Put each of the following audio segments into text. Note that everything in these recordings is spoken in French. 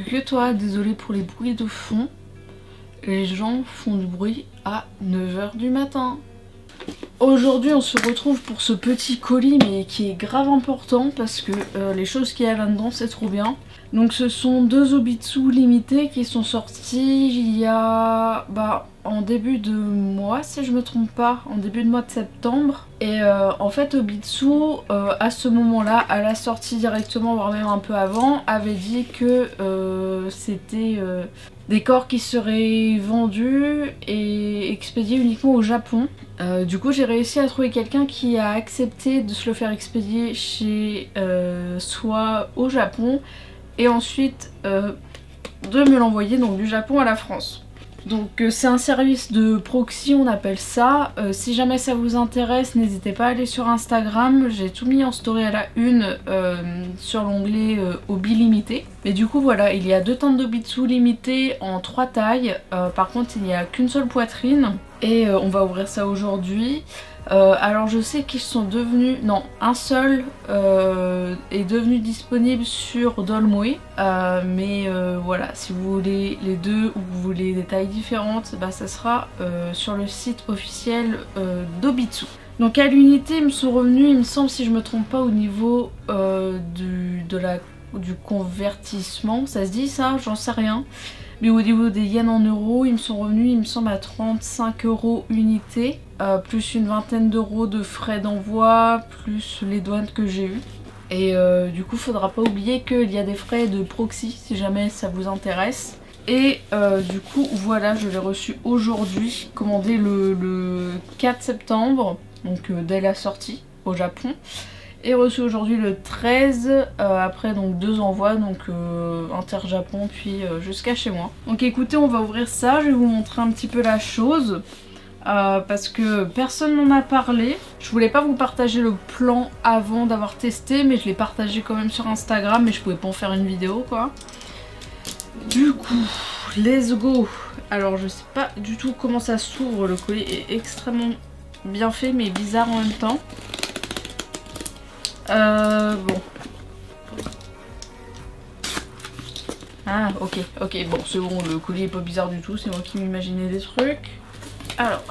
que toi, désolé pour les bruits de fond. Les gens font du bruit à 9 h du matin. Aujourd'hui on se retrouve pour ce petit colis mais qui est grave important parce que les choses qu'il y a là-dedans c'est trop bien. Donc ce sont 2 Obitsu limités qui sont sortis il y a en début de mois si je me trompe pas, en début de mois de septembre. Et en fait Obitsu à ce moment là, à la sortie directement voire même un peu avant, avait dit que c'était des corps qui seraient vendus et expédiés uniquement au Japon. Du coup j'ai réussi à trouver quelqu'un qui a accepté de se le faire expédier chez soit au Japon et ensuite de me l'envoyer donc du Japon à la France. Donc c'est un service de proxy on appelle ça. Si jamais ça vous intéresse n'hésitez pas à aller sur Instagram, j'ai tout mis en story à la une sur l'onglet Obi limité. Mais du coup voilà, il y a 2 teintes d'Obitsu limitées en 3 tailles, par contre il n'y a qu'une seule poitrine et on va ouvrir ça aujourd'hui. Alors je sais qu'ils sont devenus, non, un seul est devenu disponible sur Dolmoe, mais voilà, si vous voulez les deux ou vous voulez des tailles différentes, ça sera sur le site officiel d'Obitsu. Donc à l'unité ils me sont revenus, il me semble si je me trompe pas au niveau du convertissement, ça se dit ça, j'en sais rien. Mais au niveau des yens en euros, ils me sont revenus, il me semble, à 35 € unité, plus une vingtaine d'euros de frais d'envoi, plus les douanes que j'ai eues. Et du coup, faudra pas oublier qu'il y a des frais de proxy si jamais ça vous intéresse. Et du coup, voilà, je l'ai reçu aujourd'hui, commandé le 4 septembre, donc dès la sortie au Japon. Et reçu aujourd'hui le 13 après donc 2 envois, donc inter-Japon puis jusqu'à chez moi. Donc écoutez, on va ouvrir ça, je vais vous montrer un petit peu la chose parce que personne n'en a parlé. Je voulais pas vous partager le plan avant d'avoir testé, mais je l'ai partagé quand même sur Instagram, mais je pouvais pas en faire une vidéo quoi. Du coup, let's go. Alors je sais pas du tout comment ça s'ouvre, le colis est extrêmement bien fait mais bizarre en même temps. Bon. Ah, ok, bon, c'est bon, le colis est pas bizarre du tout, c'est moi qui m'imaginais des trucs. Alors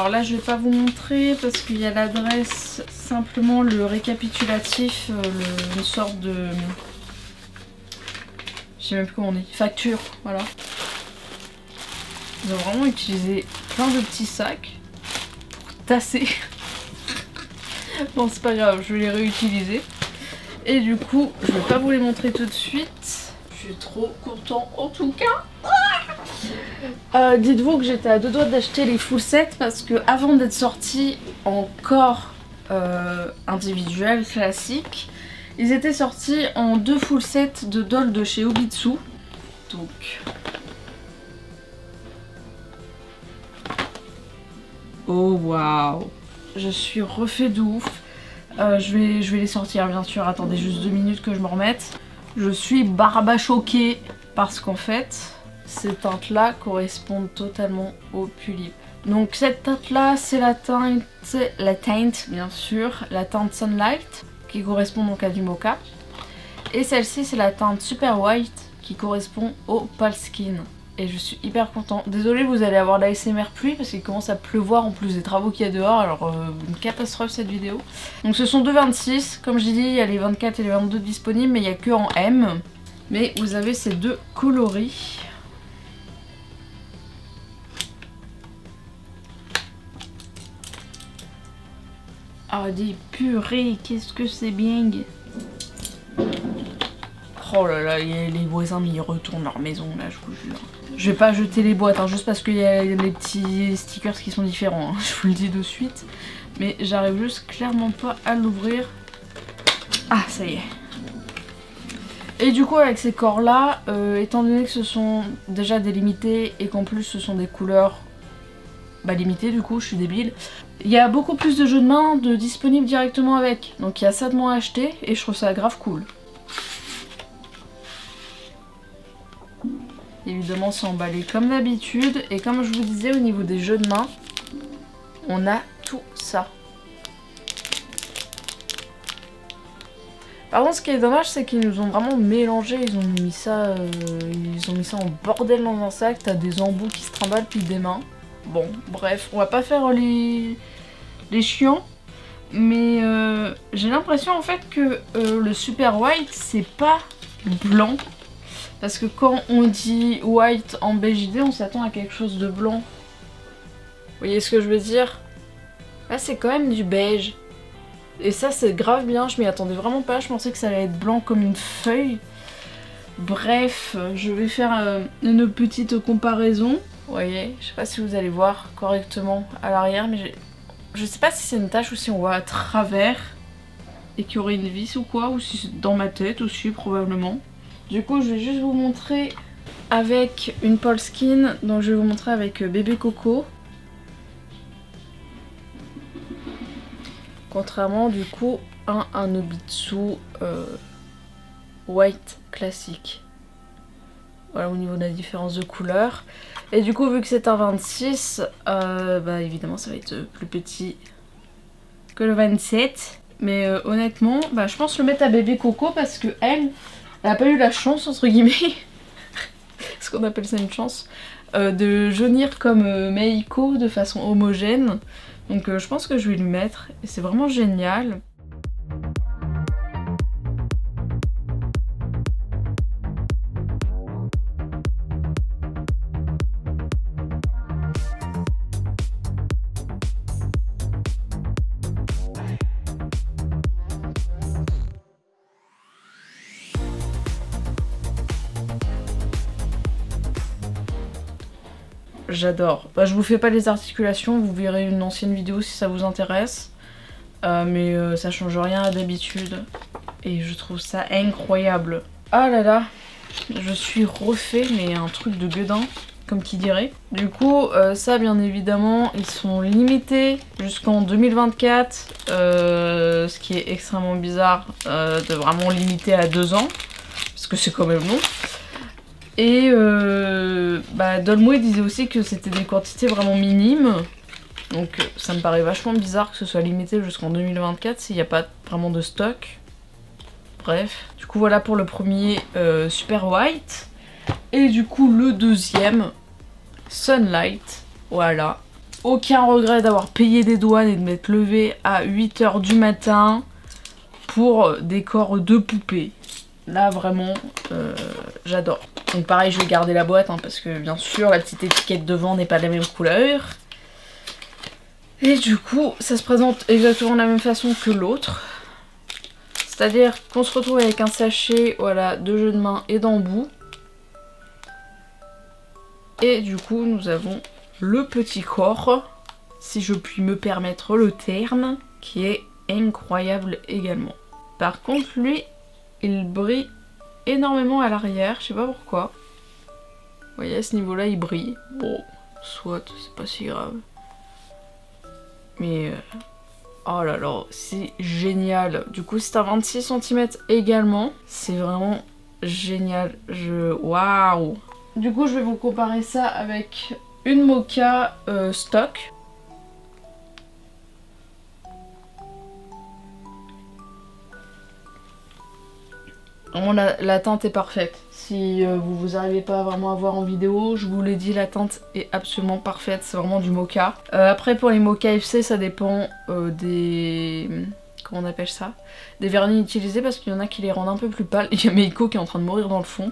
là, je vais pas vous montrer parce qu'il y a l'adresse, simplement le récapitulatif, une sorte de... Je sais même plus comment on dit, facture, voilà. Ils ont vraiment utilisé plein de petits sacs. Tasser. Bon c'est pas grave, je vais les réutiliser. Et du coup, je vais pas vous les montrer tout de suite. Je suis trop content en tout cas. Dites-vous que j'étais à 2 doigts d'acheter les full sets parce que avant d'être sortis en corps individuel classique, ils étaient sortis en 2 full sets de dolls de chez Obitsu. Donc... Oh waouh, je suis refait de ouf. Je vais les sortir bien sûr, attendez juste 2 minutes que je me remette. Je suis barba choquée parce qu'en fait ces teintes là correspondent totalement au pullip. Donc cette teinte là c'est la teinte bien sûr, la teinte Sunlight qui correspond donc à du mocha. Et celle-ci c'est la teinte Super White qui correspond au pale skin. Et je suis hyper contente. Désolée, vous allez avoir l'ASMR pluie parce qu'il commence à pleuvoir en plus des travaux qu'il y a dehors. Alors une catastrophe cette vidéo. Donc ce sont 2,26. Comme j'ai dit, il y a les 24 et les 22 disponibles, mais il n'y a que en M. Mais vous avez ces 2 coloris. Ah des purées, qu'est-ce que c'est bien. Oh là là, les voisins mais ils retournent leur maison là, je vous jure. Je vais pas jeter les boîtes, hein, juste parce qu'il y a les petits stickers qui sont différents, hein, je vous le dis de suite. Mais j'arrive juste clairement pas à l'ouvrir. Ah, ça y est. Et du coup avec ces corps là, étant donné que ce sont déjà délimités et qu'en plus ce sont des couleurs limitées, du coup je suis débile. Il y a beaucoup plus de jeux de main disponibles directement avec. Donc il y a ça de moins à acheter et je trouve ça grave cool. Évidemment c'est emballé comme d'habitude et comme je vous disais au niveau des jeux de main, on a tout ça. Par contre, ce qui est dommage, c'est qu'ils nous ont vraiment mélangé. Ils ont mis ça en bordel dans un sac. T'as des embouts qui se trimballent puis des mains. Bon, bref, on va pas faire les chiants. Mais j'ai l'impression en fait que le Super White, c'est pas blanc. Parce que quand on dit white en BJD, on s'attend à quelque chose de blanc. Vous voyez ce que je veux dire? Là, c'est quand même du beige. Et ça, c'est grave bien. Je m'y attendais vraiment pas. Je pensais que ça allait être blanc comme une feuille. Bref, je vais faire une petite comparaison. Vous voyez, je sais pas si vous allez voir correctement à l'arrière, mais je sais pas si c'est une tache ou si on voit à travers. Et qu'il y aurait une vis ou quoi, ou si c'est dans ma tête aussi, probablement. Du coup, je vais juste vous montrer avec une Polskin. Donc, je vais vous montrer avec bébé Coco. Contrairement du coup à un Nobitsu white classique. Voilà au niveau de la différence de couleur. Et du coup vu que c'est un 26, bah évidemment ça va être plus petit que le 27. Mais honnêtement, bah, je pense le mettre à bébé Coco parce que elle a pas eu la chance entre guillemets, ce qu'on appelle ça une chance, de jaunir comme Meiko de façon homogène. Donc je pense que je vais lui mettre et c'est vraiment génial. J'adore. Bah, je vous fais pas les articulations, vous verrez une ancienne vidéo si ça vous intéresse. Mais ça change rien à d'habitude. Et je trouve ça incroyable. Ah là là, je suis refait, mais un truc de gueudin, comme qui dirait. Du coup, ça bien évidemment, ils sont limités jusqu'en 2024. Ce qui est extrêmement bizarre de vraiment limiter à 2 ans. Parce que c'est quand même long. Et bah, Dolmue disait aussi que c'était des quantités vraiment minimes. Donc ça me paraît vachement bizarre que ce soit limité jusqu'en 2024 s'il n'y a pas vraiment de stock. Bref. Du coup voilà pour le premier Super White. Et du coup le deuxième, Sunlight. Voilà. Aucun regret d'avoir payé des douanes et de m'être levé à 8 h du matin pour des corps de poupée. Là vraiment, j'adore. Donc pareil, je vais garder la boîte hein, parce que bien sûr la petite étiquette devant n'est pas de la même couleur. Et du coup, ça se présente exactement de la même façon que l'autre. C'est-à-dire qu'on se retrouve avec un sachet voilà, de jeux de main et d'embout. Et du coup, nous avons le petit corps, si je puis me permettre le terme, qui est incroyable également. Par contre, lui, il brille énormément à l'arrière, je sais pas pourquoi. Vous voyez, à ce niveau-là, il brille. Bon, soit, c'est pas si grave. Mais, oh là là, c'est génial. Du coup, c'est un 26 cm également. C'est vraiment génial. Waouh! Du coup, je vais vous comparer ça avec une Mocha stock. Vraiment la teinte est parfaite. Si vous n'arrivez pas vraiment à voir en vidéo, je vous l'ai dit, la teinte est absolument parfaite. C'est vraiment du mocha. Après pour les mocha FC, ça dépend des... Comment on appelle ça? Des vernis utilisés parce qu'il y en a qui les rendent un peu plus pâles. Il y a Meiko qui est en train de mourir dans le fond.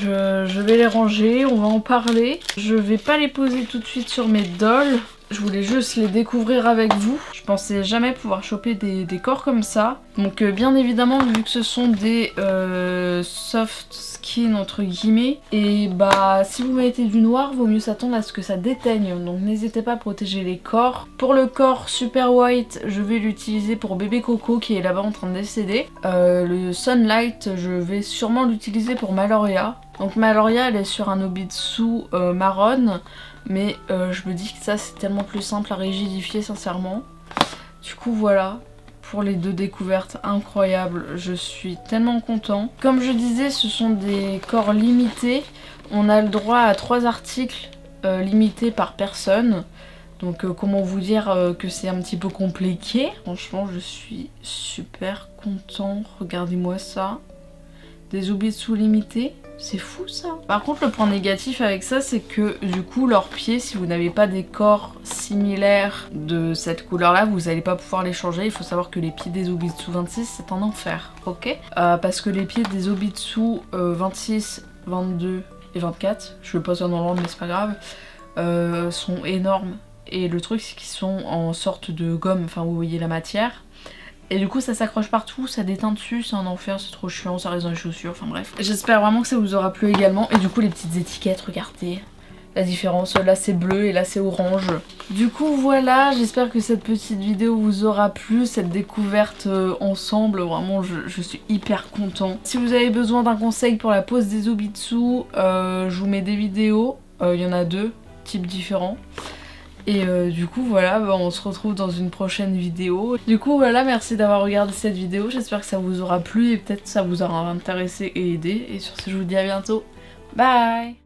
Je vais les ranger, on va en parler. Je vais pas les poser tout de suite sur mes dolls. Je voulais juste les découvrir avec vous. Je pensais jamais pouvoir choper des corps comme ça. Donc bien évidemment, vu que ce sont des soft skin entre guillemets, et bah si vous mettez du noir, vaut mieux s'attendre à ce que ça déteigne. Donc n'hésitez pas à protéger les corps. Pour le corps Super White, je vais l'utiliser pour bébé Coco qui est là-bas en train de décéder. Le Sunlight, je vais sûrement l'utiliser pour Maloria. Donc Maloria, elle est sur un Nobitsu marron. Mais je me dis que ça c'est tellement plus simple à rigidifier sincèrement. Du coup voilà, pour les deux découvertes incroyables, je suis tellement content. Comme je disais, ce sont des corps limités. On a le droit à 3 articles limités par personne. Donc comment vous dire que c'est un petit peu compliqué. Franchement je suis super content, regardez-moi ça. Des Obitsu limités, c'est fou ça. Par contre le point négatif avec ça c'est que du coup leurs pieds, si vous n'avez pas des corps similaires de cette couleur là, vous n'allez pas pouvoir les changer. Il faut savoir que les pieds des Obitsu 26 c'est un enfer, ok, parce que les pieds des Obitsu 26, 22 et 24, je le pose dans l'ordre mais c'est pas grave, sont énormes. Et le truc c'est qu'ils sont en sorte de gomme, enfin vous voyez la matière. Et du coup ça s'accroche partout, ça déteint dessus, c'est un enfer, c'est trop chiant, ça reste dans les chaussures, enfin bref. J'espère vraiment que ça vous aura plu également. Et du coup les petites étiquettes, regardez la différence, là c'est bleu et là c'est orange. Du coup voilà, j'espère que cette petite vidéo vous aura plu, cette découverte ensemble, vraiment je suis hyper content. Si vous avez besoin d'un conseil pour la pose des Obitsu, je vous mets des vidéos, il y en a 2 types différents. Et du coup voilà, on se retrouve dans une prochaine vidéo. Du coup voilà, merci d'avoir regardé cette vidéo, j'espère que ça vous aura plu et peut-être ça vous aura intéressé et aidé. Et sur ce je vous dis à bientôt, bye.